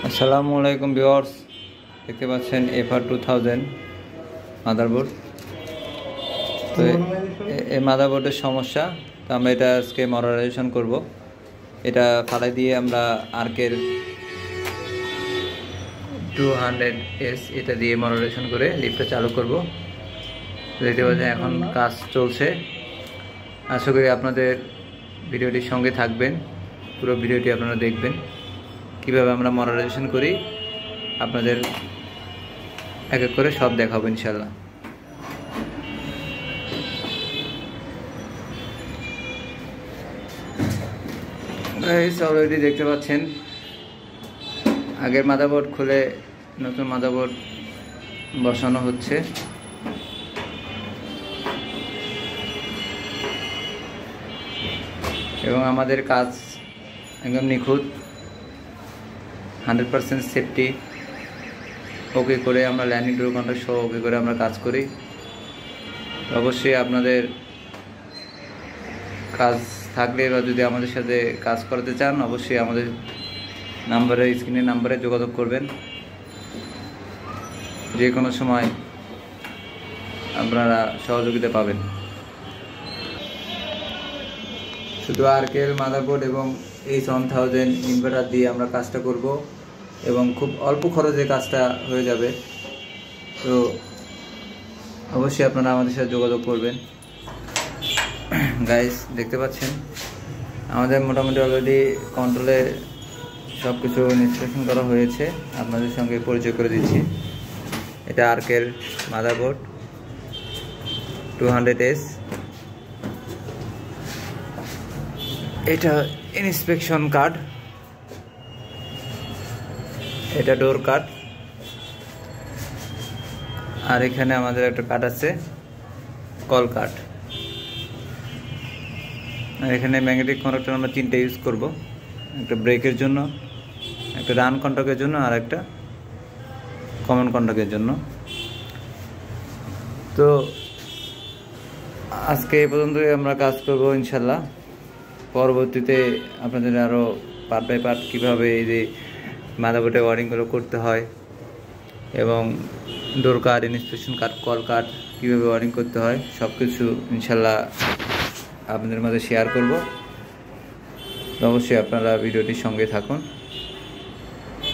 আসসালামু আলাইকুম ভিউয়ার্স, দেখতে পাচ্ছেন FR2000 মাদারবোর্ড। তো এই মাদারবোর্ডের সমস্যা, তো আমরা এটা আজকে মডারাইজেশন করব। এটা ফালাই দিয়ে আমরা আর্কের 200S এটা দিয়ে মডারাইজেশন করে লিফটটা চালু করব। দেখতে পাচ্ছেন এখন কাজ চলছে। আশা করি আপনাদের ভিডিওটির সঙ্গে থাকবেন, পুরো ভিডিওটি আপনারা দেখবেন কিভাবে আমরা মডারাইজেশন করি। আপনাদের এক এক করে সব দেখাবো ইনশাল্লাহ। গাইস, অলরেডি দেখতে পাচ্ছেন আগের মাদারবোর্ড খুলে নতুন মাদারবোর্ড বসানো হচ্ছে। এবং আমাদের কাজ একদম নিখুঁত, 100% সেফটি ওকে করে আমরা ল্যান্ডিং ডোর কন্ট্রোল সহ ওকে করে আমরা কাজ করি। অবশ্যই আপনাদের কাজ থাকলে বা যদি আমাদের সাথে কাজ করাতে চান, অবশ্যই আমাদের নাম্বারে, স্ক্রিনের নাম্বারে যোগাযোগ করবেন। যে কোনো সময় আপনারা সহযোগিতা পাবেন। শুধু আর্কেল মাদারবোর্ড এবং H1000 ইনভার্টার দিয়ে আমরা কাজটা করব এবং খুব অল্প খরচে কাজটা হয়ে যাবে। তো অবশ্যই আপনারা আমাদের সাথে যোগাযোগ করবেন। গাইস, দেখতে পাচ্ছেন আমাদের মোটামুটি অলরেডি কন্ট্রোলে সব কিছু ইনস্টলেশন করা হয়েছে। আপনাদের সঙ্গে পরিচয় করে দিচ্ছি। এটা আর্কেল মাদারবোর্ড 200S। এটা ইন্সপেকশন কার্ড, এটা ডোর কার্ড, আর এখানে আমাদের একটা কার্ড আছে কল কার্ড। আর এখানে ম্যাগনেটিক কন্ডাক্টর আমরা 3টে ইউজ করব, একটা ব্রেকের জন্য, একটা রান কন্ট্যাক্টের জন্য, আর একটা কমন কন্ট্যাক্টের জন্য। তো আজকে এই পর্যন্তই আমরা কাজ করব ইনশাল্লাহ। পরবর্তীতে আপনাদের আরও পার্ট বাই পার্ট কীভাবে এই যে মাদারবোর্ডে ওয়ারিংগুলো করতে হয় এবং door card, inspection card, call card কীভাবে ওয়ারিং করতে হয় সব কিছু ইনশাল্লাহ আপনাদের মাঝে শেয়ার করব। অবশ্যই আপনারা ভিডিওটির সঙ্গে থাকুন।